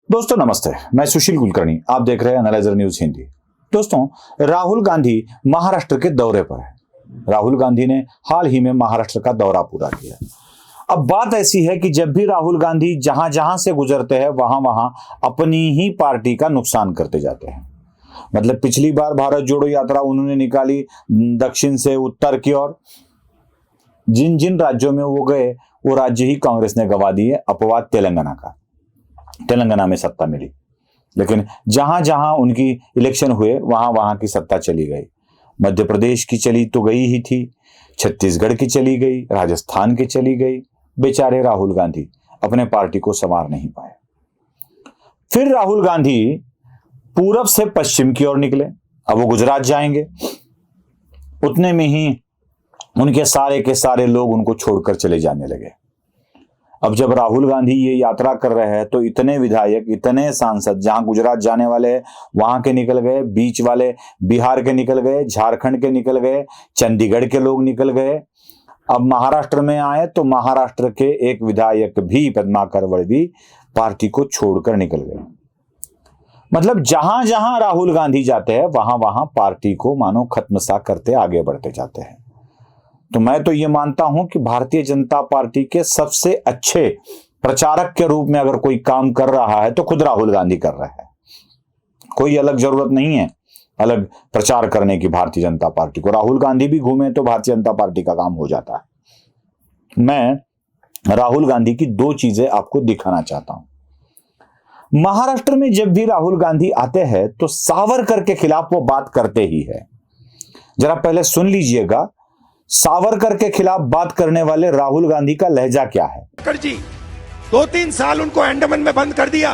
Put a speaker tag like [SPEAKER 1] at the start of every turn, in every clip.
[SPEAKER 1] दोस्तों नमस्ते, मैं सुशील कुलकर्णी। आप देख रहे हैं एनालाइजर न्यूज हिंदी। दोस्तों, राहुल गांधी महाराष्ट्र के दौरे पर है। राहुल गांधी ने हाल ही में महाराष्ट्र का दौरा पूरा किया। अब बात ऐसी है कि जब भी राहुल गांधी जहां जहां से गुजरते हैं वहां वहां अपनी ही पार्टी का नुकसान करते जाते हैं। मतलब पिछली बार भारत जोड़ो यात्रा उन्होंने निकाली दक्षिण से उत्तर की ओर। जिन जिन राज्यों में वो गए वो राज्य ही कांग्रेस ने गंवा दिए। अपवाद तेलंगाना का, तेलंगाना में सत्ता मिली, लेकिन जहां जहां उनकी इलेक्शन हुए वहां वहां की सत्ता चली गई। मध्य प्रदेश की चली तो गई ही थी, छत्तीसगढ़ की चली गई, राजस्थान की चली गई। बेचारे राहुल गांधी अपने पार्टी को संवार नहीं पाए। फिर राहुल गांधी पूरब से पश्चिम की ओर निकले। अब वो गुजरात जाएंगे। उतने में ही उनके सारे के सारे लोग उनको छोड़कर चले जाने लगे। अब जब राहुल गांधी ये यात्रा कर रहे हैं तो इतने विधायक, इतने सांसद जहां गुजरात जाने वाले हैं वहां के निकल गए, बीच वाले बिहार के निकल गए, झारखंड के निकल गए, चंडीगढ़ के लोग निकल गए। अब महाराष्ट्र में आए तो महाराष्ट्र के एक विधायक भी पद्माकर वर्दी पार्टी को छोड़कर निकल गए। मतलब जहां जहां राहुल गांधी जाते हैं वहां वहां पार्टी को मानो खत्म सा करते आगे बढ़ते जाते हैं। तो मैं तो ये मानता हूं कि भारतीय जनता पार्टी के सबसे अच्छे प्रचारक के रूप में अगर कोई काम कर रहा है तो खुद राहुल गांधी कर रहे हैं। कोई अलग जरूरत नहीं है अलग प्रचार करने की भारतीय जनता पार्टी को। राहुल गांधी भी घूमे तो भारतीय जनता पार्टी का काम हो जाता है। मैं राहुल गांधी की दो चीजें आपको दिखाना चाहता हूं। महाराष्ट्र में जब भी राहुल गांधी आते हैं तो सावरकर के खिलाफ वो बात करते ही है। जरा पहले सुन लीजिएगा सावरकर के खिलाफ बात करने वाले राहुल गांधी का लहजा क्या है।
[SPEAKER 2] सावरकर जी 2-3 साल उनको अंडमान में बंद कर दिया।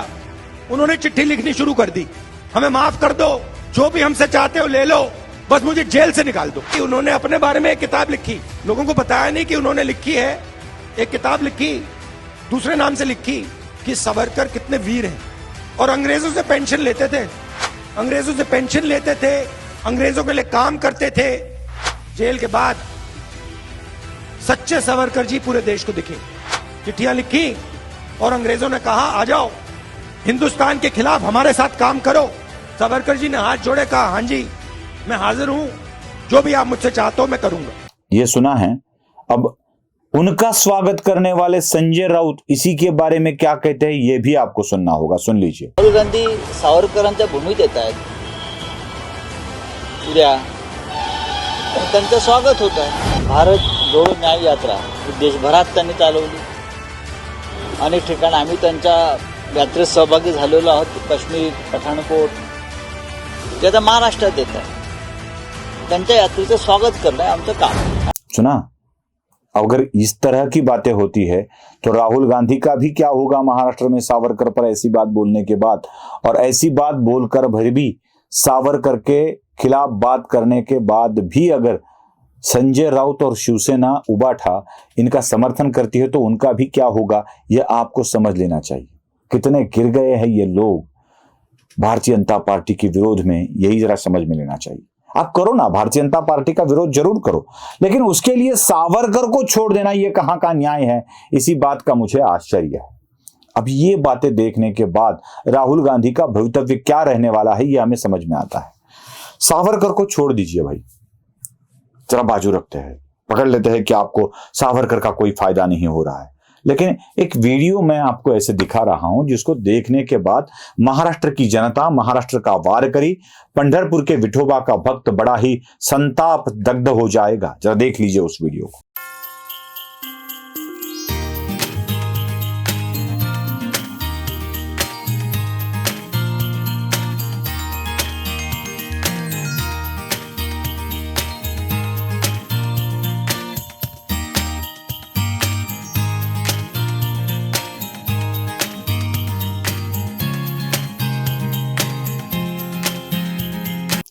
[SPEAKER 2] उन्होंने चिट्ठी लिखनी शुरू कर दी, हमें माफ कर दो, जो भी हमसे चाहते हो ले लो, बस मुझे जेल से निकाल दो। कि उन्होंने अपने बारे में एक किताब लिखी, लोगों को बताया नहीं कि उन्होंने लिखी है। एक किताब लिखी, दूसरे नाम से लिखी कि सावरकर कितने वीर हैं। और अंग्रेजों से पेंशन लेते थे, अंग्रेजों से पेंशन लेते थे, अंग्रेजों के लिए काम करते थे। जेल के बाद सच्चे सावरकर जी पूरे देश को दिखे। चिट्ठियां लिखी और अंग्रेजों ने कहा आ जाओ हिंदुस्तान के खिलाफ हमारे साथ काम करो। सावरकर जी ने हाथ जोड़े, कहा हां जी मैं हाजिर हूं, जो भी आप मुझसे चाहते हो मैं करूंगा।
[SPEAKER 1] ये सुना है। अब उनका स्वागत करने वाले संजय राउत इसी के बारे में क्या कहते हैं ये भी आपको सुनना होगा। सुन लीजिए।
[SPEAKER 3] राहुल गांधी सावरकरांच्या भूमीत येत आहेत उद्या, त्यांचं स्वागत होत आहे। भारत जोडो न्याय यात्रा देशभरात त्यांनी चालवली। अनेक ठिकाणी आम्ही त्यांच्या यात्रेत सहभागी झालेलो आहोत। काश्मीर, पठाणकोट, ते आता महाराष्ट्रात येत आहे। त्यांच्या यात्रेचं स्वागत करणं आमचं काम।
[SPEAKER 1] सुना, अगर इस तरह की बातें होती है तो राहुल गांधी का भी क्या होगा महाराष्ट्र में सावरकर पर ऐसी बात बोलने के बाद। और ऐसी बात बोलकर भर भी सावरकर के खिलाफ बात करने के बाद भी अगर संजय राउत और शिवसेना उबाठा इनका समर्थन करती है तो उनका भी क्या होगा यह आपको समझ लेना चाहिए। कितने गिर गए हैं ये लोग भारतीय जनता पार्टी के विरोध में, यही जरा समझ में लेना चाहिए। आप करो ना, भारतीय जनता पार्टी का विरोध जरूर करो, लेकिन उसके लिए सावरकर को छोड़ देना ये कहां का न्याय है, इसी बात का मुझे आश्चर्य है। अब ये बातें देखने के बाद राहुल गांधी का भवितव्य क्या रहने वाला है ये हमें समझ में आता है। सावरकर को छोड़ दीजिए भाई, जरा बाजू रखते हैं, पकड़ लेते हैं कि आपको सावरकर का कोई फायदा नहीं हो रहा है। लेकिन एक वीडियो मैं आपको ऐसे दिखा रहा हूं जिसको देखने के बाद महाराष्ट्र की जनता, महाराष्ट्र का वारकरी, पंढरपुर के विठोबा का भक्त बड़ा ही संताप दग्ध हो जाएगा। जरा देख लीजिए उस वीडियो को।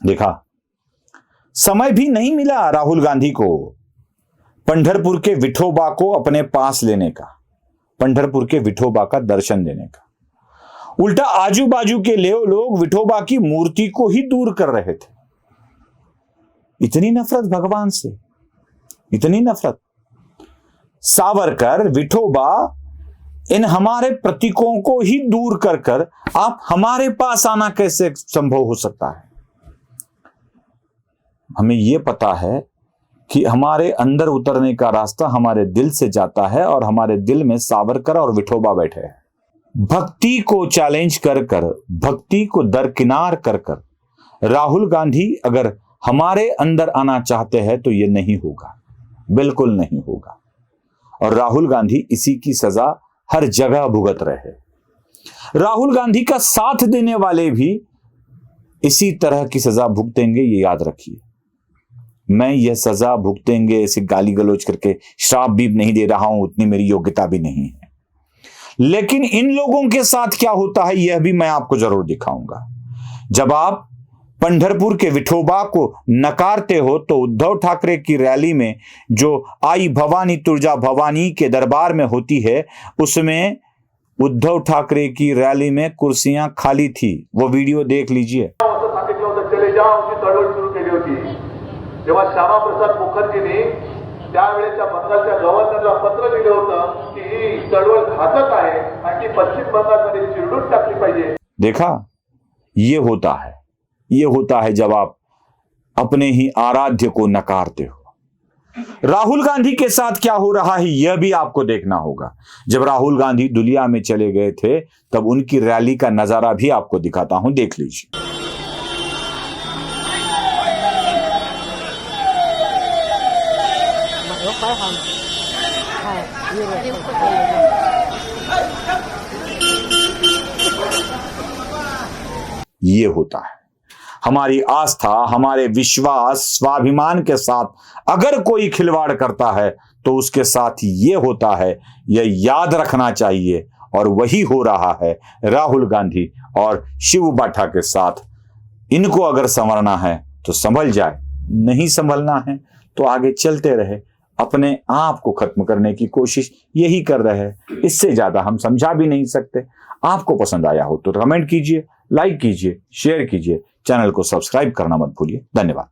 [SPEAKER 1] देखा, समय भी नहीं मिला राहुल गांधी को पंढरपुर के विठोबा को अपने पास लेने का, पंढरपुर के विठोबा का दर्शन देने का। उल्टा आजू बाजू के लोग विठोबा की मूर्ति को ही दूर कर रहे थे। इतनी नफरत भगवान से, इतनी नफरत। सावरकर, विठोबा इन हमारे प्रतीकों को ही दूर कर कर आप हमारे पास आना कैसे संभव हो सकता है? हमें यह पता है कि हमारे अंदर उतरने का रास्ता हमारे दिल से जाता है और हमारे दिल में सावरकर और विठोबा बैठे हैं। भक्ति को चैलेंज कर कर, भक्ति को दरकिनार कर कर राहुल गांधी अगर हमारे अंदर आना चाहते हैं तो यह नहीं होगा, बिल्कुल नहीं होगा। और राहुल गांधी इसी की सजा हर जगह भुगत रहे। राहुल गांधी का साथ देने वाले भी इसी तरह की सजा भुगतेंगे, ये याद रखिए। मैं यह सजा भुगतेंगे ऐसे गाली गलौज करके श्राप भी नहीं दे रहा हूं, उतनी मेरी योग्यता भी नहीं है। लेकिन इन लोगों के साथ क्या होता है यह भी मैं आपको जरूर दिखाऊंगा। जब आप पंढरपुर के विठोबा को नकारते हो तो उद्धव ठाकरे की रैली में जो आई भवानी तुर्जा भवानी के दरबार में होती है, उसमें उद्धव ठाकरे की रैली में कुर्सियां खाली थी। वो वीडियो देख लीजिए।
[SPEAKER 4] चले जाओ ची चळवळ सुरू केली होती तेव्हा श्यामाप्रसाद मुखर्जींनी त्यावेळेच्या बंगालच्या गव्हर्नरला पत्र दिलं होतं की ही चळवळ घातक आहे आणि ती पश्चिम बंगालमध्ये चिरडून टाकली पाहिजे।
[SPEAKER 1] देखा, ये होता है जब आप अपने ही आराध्य को नकारते हो। राहुल गांधी के साथ क्या हो रहा है यह भी आपको देखना होगा। जब राहुल गांधी दुलिया में चले गए थे तब उनकी रैली का नजारा भी आपको दिखाता हूं, देख लीजिए। ये होता है हमारी आस्था, हमारे विश्वास, स्वाभिमान के साथ अगर कोई खिलवाड़ करता है तो उसके साथ ये होता है, यह याद रखना चाहिए। और वही हो रहा है राहुल गांधी और शिव बाठा के साथ। इनको अगर संवरना है तो संभल जाए, नहीं संभलना है तो आगे चलते रहे, अपने आप को खत्म करने की कोशिश यही कर रहे हैं। इससे ज्यादा हम समझा भी नहीं सकते। आपको पसंद आया हो तो कमेंट कीजिए, लाइक कीजिए, शेयर कीजिए, चैनल को सब्सक्राइब करना मत भूलिए। धन्यवाद।